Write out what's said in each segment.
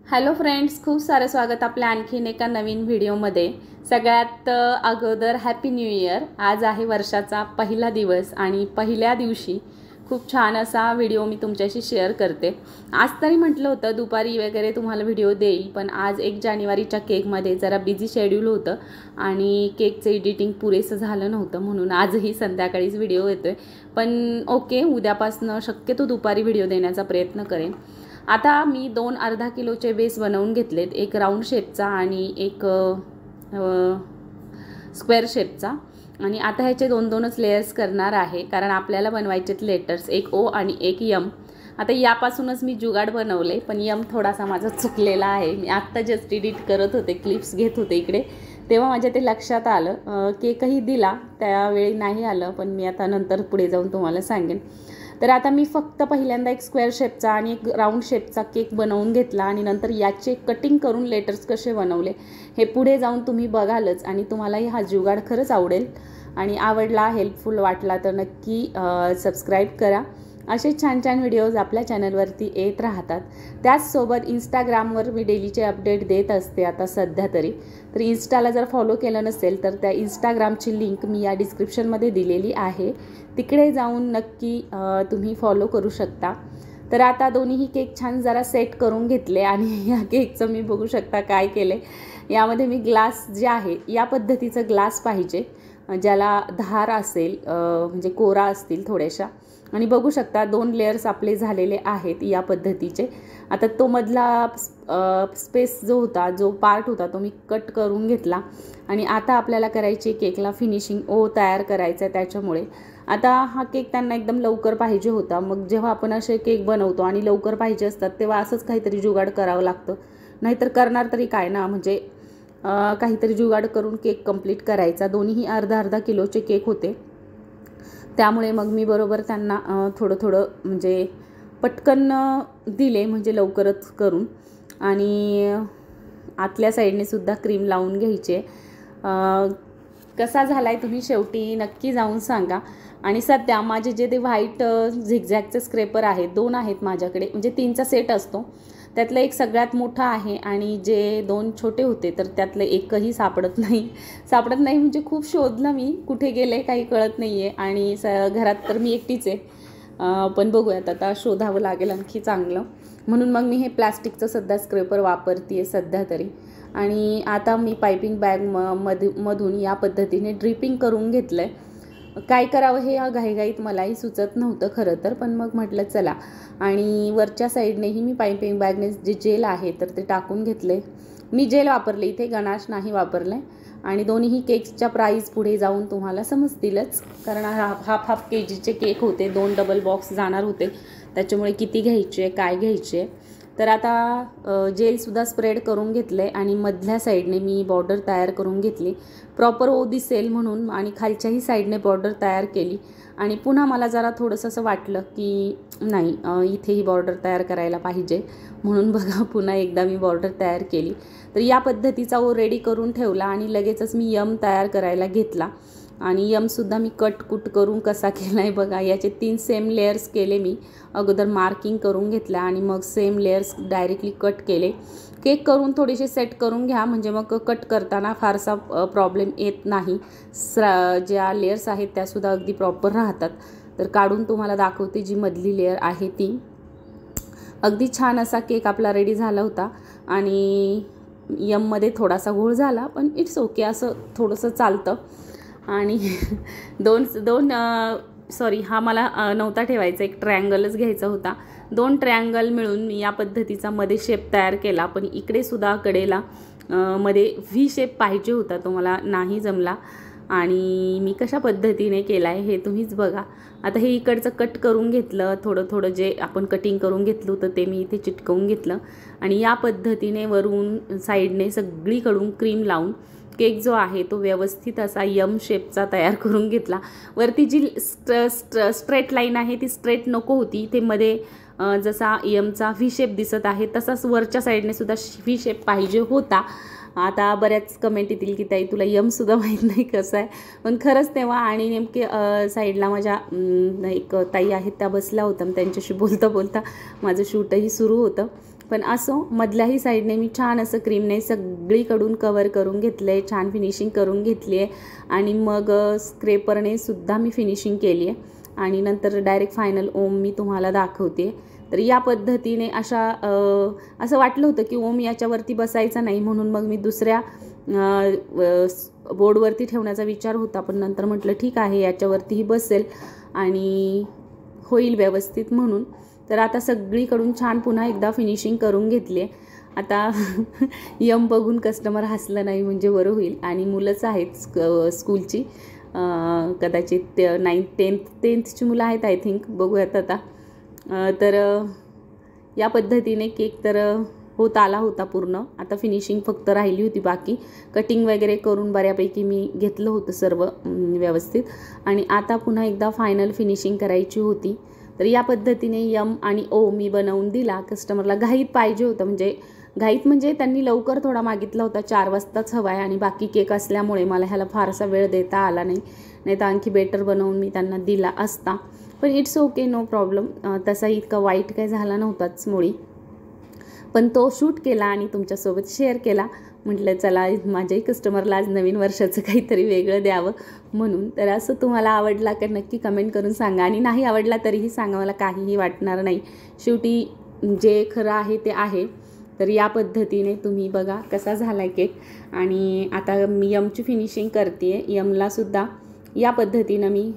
Hello friends, खूप सारं स्वागत आपल्या आणखीन एका नवीन व्हिडिओमध्ये। सगळ्यात अगोदर हॅपी न्यू इयर। आज आहे वर्षाचा पहिला दिवस आणि पहिल्या दिवशी खूप छान असा व्हिडिओ मी तुमच्याशी शेअर करते। आज तरी म्हटलं होतं दुपारी वगैरे तुम्हाला व्हिडिओ देईल, पण आज 1 जानेवारीच्या केकमध्ये जरा बिझी शेड्यूल होतं आणि केकचं एडिटिंग पुरेसं झालं नव्हतं, म्हणून आजही संध्याकाळीच व्हिडिओ येतोय। पण ओके, उद्यापासून शक्यतो दुपारी व्हिडिओ देण्याचा प्रयत्न करेन। आता मी 2 अर्धा किलोचे बेस बनवून घेतलेत, एक राऊंड शेपचा आणि एक स्क्वेअर शेपचा। आणि आता ह्याचे 2-2च लेयर्स करणार आहे, कारण आपल्याला बनवायचेत लेटर्स, एक ओ आणि एक यम। आता यापासूनच मी जुगाड बनवले, पण यम थोडासा माझा चुकलेला आहे। मी आत्ता जस्ट एडिट करत होते, क्लिप्स घेत होते इकडे, तेव्हा माझ्या ते लक्षात आलं। केकही दिला त्यावेळी नाही आलं, पण मी आता नंतर पुढे जाऊन तुम्हाला सांगेन। तर आता मी फक्त पहिल्यांदा एक स्क्वेअर शेपचा आणि एक राऊंड शेपचा केक बनवून घेतला आणि नंतर याचे कटिंग करून लेटर्स कसे बनवले हे पुढे जाऊन तुम्ही बघालच आणि तुम्हालाही हा जुगाड खरंच आवडेल। आणि आवडला, हेल्पफुल वाटला तर नक्की सबस्क्राईब करा। असे छान छान व्हिडिओज आपल्या चॅनलवरती येत राहतात। त्याचसोबत इंस्टाग्रामवर मी डेलीचे अपडेट देत असते आता सध्या तरी। तर इंस्टाला जर फॉलो केलं नसेल तर त्या इंस्टाग्रामची लिंक मी या डिस्क्रिप्शनमध्ये दिलेली आहे, तिकडे जाऊन नक्की तुम्ही फॉलो करू शकता। तर आता दोन्हीही केक छान जरा सेट करून घेतले आणि या केकचं मी बघू शकता काय केले। यामध्ये मी ग्लास जे आहे या पद्धतीचं ग्लास पाहिजे, ज्याला धार असेल, म्हणजे कोरा असतील थोड्याशा। आणि बघू शकता 2 लेयर्स आपले झालेले आहेत या पद्धतीचे। आता तो मधला स्पेस जो होता, जो पार्ट होता, तो मी कट करून घेतला आणि आता आपल्याला करायची केकला फिनिशिंग ओ तयार करायचं आहे। त्याच्यामुळे आता हा केक त्यांना एकदम लवकर पाहिजे होता। मग जेव्हा आपण असे केक बनवतो आणि लवकर पाहिजे असतात तेव्हा असंच काहीतरी जुगाड करावं लागतं, नाहीतर करणार तरी काय ना, म्हणजे काहीतरी जुगाड करून केक कंप्लीट करायचा। दोन्हीही अर्धा किलोचे केक होते, त्यामुळे मग मी बरोबर त्यांना थोडं म्हणजे पटकन दिले, म्हणजे लवकरच करून। आणि आतल्या साईडने सुद्धा क्रीम लावून घ्यायचे। कसा झाला आहे तुम्ही शेवटी नक्की जाऊन सांगा। आणि सध्या माझे जे ते व्हाईट झिगझॅगचे स्क्रेपर आहेत, 2 आहेत माझ्याकडे, म्हणजे 3चा सेट असतो, त्यातलं एक सगळ्यात मोठा आहे आणि जे 2 छोटे होते तर त्यातलं एकही सापडत नाही म्हणजे खूप शोधलं मी, कुठे गेले काही कळत नाही आहे। आणि घरात तर मी एकटीच आहे, पण बघूयात आता शोधावं लागेल आणखी चांगलं, म्हणून मग मी हे प्लास्टिकचं सध्या स्क्रेपर वापरते आहे सध्या तरी। आणि आता मी पायपिंग बॅग मधून या पद्धतीने ड्रिपिंग करून घेतलं आहे। काय करावं हे घाईघाईत मलाही सुचत नव्हतं खरं तर, पण मग म्हटलं चला। आणि वरच्या साईडनेही मी पायपिंग बॅगने जे जेल आहे तर ते टाकून घेतले। मी जेल वापरले इथे, गणाश नाही वापरले। आणि दोन्हीही केक्सच्या प्राईस पुढे जाऊन तुम्हाला समजतीलच, कारण हाफ केजीचे केक होते, 2 डबल बॉक्स जाणार होते, त्याच्यामुळे किती घ्यायचे काय घ्यायचे। तर आता जेलसुद्धा स्प्रेड करून घेतले आणि मधल्या साईडने मी बॉर्डर तयार करून घेतली, प्रॉपर ओ दिसेल म्हणून। आणि खालच्याही साईडने बॉर्डर तयार केली आणि पुन्हा मला जरा थोडंसं असं वाटलं की नाही, इथेही बॉर्डर तयार करायला पाहिजे, म्हणून बघा पुन्हा एकदा मी बॉर्डर तयार केली। तर या पद्धतीचा ओ रेडी करून ठेवला आणि लगेचच मी यम तयार करायला घेतला। आणि यमसुद्धा मी कट करून कसा केला आहे बघा। याचे 3 सेम लेयर्स केले मी, अगोदर मार्किंग करून घेतलं आणि मग सेम लेयर्स डायरेक्टली कट केले। केक करून थोडेसे सेट करून घ्या, म्हणजे मग कट करताना फारसा प्रॉब्लेम येत नाही। ज्या लेयर्स आहेत त्यासुद्धा अगदी प्रॉपर राहतात। तर काढून तुम्हाला दाखवते जी मधली लेयर आहे ती। अगदी छान असा केक आपला रेडी झाला होता आणि यममध्ये थोडासा घोळ झाला, पण इट्स ओके, असं थोडंसं चालतं। आणि सॉरी, हा मला नव्हता ठेवायचा, एक ट्रायंगलच घ्यायचा होता। 2 ट्रायंगल मिळून मी या पद्धतीचा मध्ये शेप तयार केला, पण इकडे सुद्धा कडेला मध्ये व्ही शेप पाहिजे होता, तो मला नाही जमला। आणि मी कशा पद्धतीने केला आहे हे तुम्हीच बघा। आता हे इकडचं कट करून घेतलं, थोडं जे आपण कटिंग करून घेतलं होतं ते मी इथे चिटकवून घेतलं आणि या पद्धतीने वरून साईडने सगळीकडून क्रीम लावून केक जो आहे तो व्यवस्थित असा यम शेपचा तयार करून घेतला। वरती जी स्ट्रेट लाईन आहे ती स्ट्रेट नको होती, इथे मध्ये जसा यमचा व्ही शेप दिसत आहे तसाच वरच्या साईडने सुद्धा व्ही शेप पाहिजे होता। आता बऱ्याच कमेंट येतील की ताई तुला यमसुद्धा माहीत नाही कसं आहे, पण खरंच तेव्हा आणि नेमके साईडला माझ्या एक ताई आहेत त्या बसल्या होत्या, त्यांच्याशी बोलता बोलता माझं शूटही सुरू होतं पण असो, मधल्याही साईडने मी छान असं क्रीमने सगळीकडून कवर करून घेतलं आहे, छान फिनिशिंग करून घेतली आहे आणि मग स्क्रेपरने सुद्धा मी फिनिशिंग केली आहे आणि नंतर डायरेक्ट फायनल ओम मी तुम्हाला दाखवते. तर या पद्धतीने असं वाटलं होतं की ओम याच्यावरती बसायचा नाही, म्हणून मग मी दुसऱ्या बोर्डवरती ठेवण्याचा विचार होता, पण नंतर म्हटलं ठीक आहे याच्यावरतीही बसेल आणि होईल व्यवस्थित म्हणून. तर आता सगळीकडून छान पुन्हा एकदा फिनिशिंग करून घेतली आहे. आता यम बघून कस्टमर हसलं नाही म्हणजे बरं होईल. आणि मुलंच आहेत स्कूलची, कदाचित 9th 10th मुलं आहेत आय थिंक, बघूयात आता. तर या पद्धतीने केक तर होत आला होता पूर्ण. आता फिनिशिंग फक्त राहिली होती बाकी. कटिंग वगैरे करून बऱ्यापैकी मी घेतलं होतं सर्व व्यवस्थित आणि आता पुन्हा एकदा फायनल फिनिशिंग करायची होती. तर या पद्धतीने यम आणि ओ मी बनवून दिला. कस्टमरला घाईत पाहिजे होतं, म्हणजे त्यांनी लवकर थोडा मागितला होता, 4 वाजताच हवा आहे आणि बाकी केक असल्यामुळे मला ह्याला फारसा वेळ देता आला नाही, तर आणखी बेटर बनवून मी त्यांना दिला असता. पण इट्स ओके, नो प्रॉब्लेम. तसा इतका वाईट काही झाला नव्हताच मुळी, पण तो शूट केला आणि तुमच्यासोबत शेअर केला. म्हटलं चला माझ्याही कस्टमरला आज नवीन वर्षाचं काहीतरी वेगळं द्यावं म्हणून. तर असं तुम्हाला आवडला का नक्की कमेंट करून सांगा आणि नाही आवडला तरीही सांगा, मला काहीही वाटणार नाही. शेवटी जे खरं आहे ते आहे. तर या पद्धतीने तुम्ही बघा कसा झाला केक. आणि आता मी यमची फिनिशिंग करते आहे. यमलासुद्धा या पद्धतीनं मी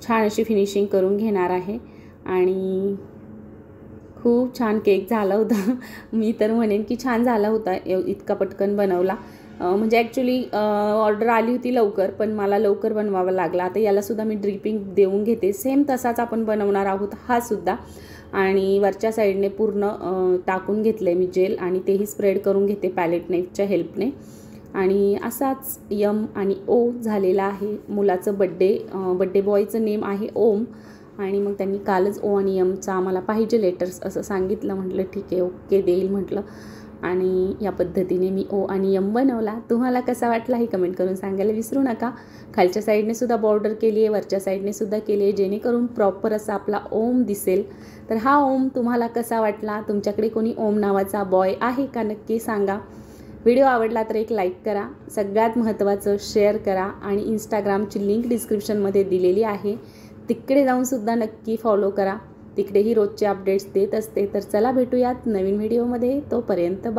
छान अशी फिनिशिंग करून घेणार आहे आणि खूप छान केक झाला होता. मी तर म्हणेन की छान झाला होता, इतका पटकन बनवला. म्हणजे ॲक्च्युली ऑर्डर आली होती लवकर, पण मला लवकर बनवावं लागला. आता यालासुद्धा मी ड्रिपिंग देऊन घेते, सेम तसाच आपण बनवणार आहोत हा सुद्धा. आणि वरच्या साईडने पूर्ण टाकून घेतलं आहे मी जेल आणि तेही स्प्रेड करून घेते पॅलेट नाईफच्या हेल्पने. आणि असाच यम आणि ओ झालेला आहे. मुलाचं बड्डे बॉयचं नेम आहे ओम आणि मग त्यांनी कालच ओ आणि यमचं आम्हाला पाहिजे लेटर्स असं सांगितलं. म्हटलं ठीक आहे, ओके देईल म्हटलं. आणि या पद्धतीने मी ओ आणि यम बनवला. तुम्हाला कसा वाटला हे कमेंट करून सांगायला विसरू नका. खालच्या साईडने सुद्धा बॉर्डर केली आहे, वरच्या साईडने सुद्धा केली आहे, जेणेकरून प्रॉपर असा आपला ओम दिसेल. तर हा ओम तुम्हाला कसा वाटला? तुमच्याकडे कोणी ओम नावाचा बॉय आहे का? नक्की सांगा. व्हिडिओ आवडला तर एक लाईक करा, सगळ्यात महत्त्वाचं शेअर करा आणि इंस्टाग्रामची लिंक डिस्क्रिप्शनमध्ये दिलेली आहे, तिकडे जाऊनसुद्धा नक्की फॉलो करा. तिकडेही रोजचे अपडेट्स देत असते. तर चला भेटूयात नवीन व्हिडिओमध्ये, तोपर्यंत बाय.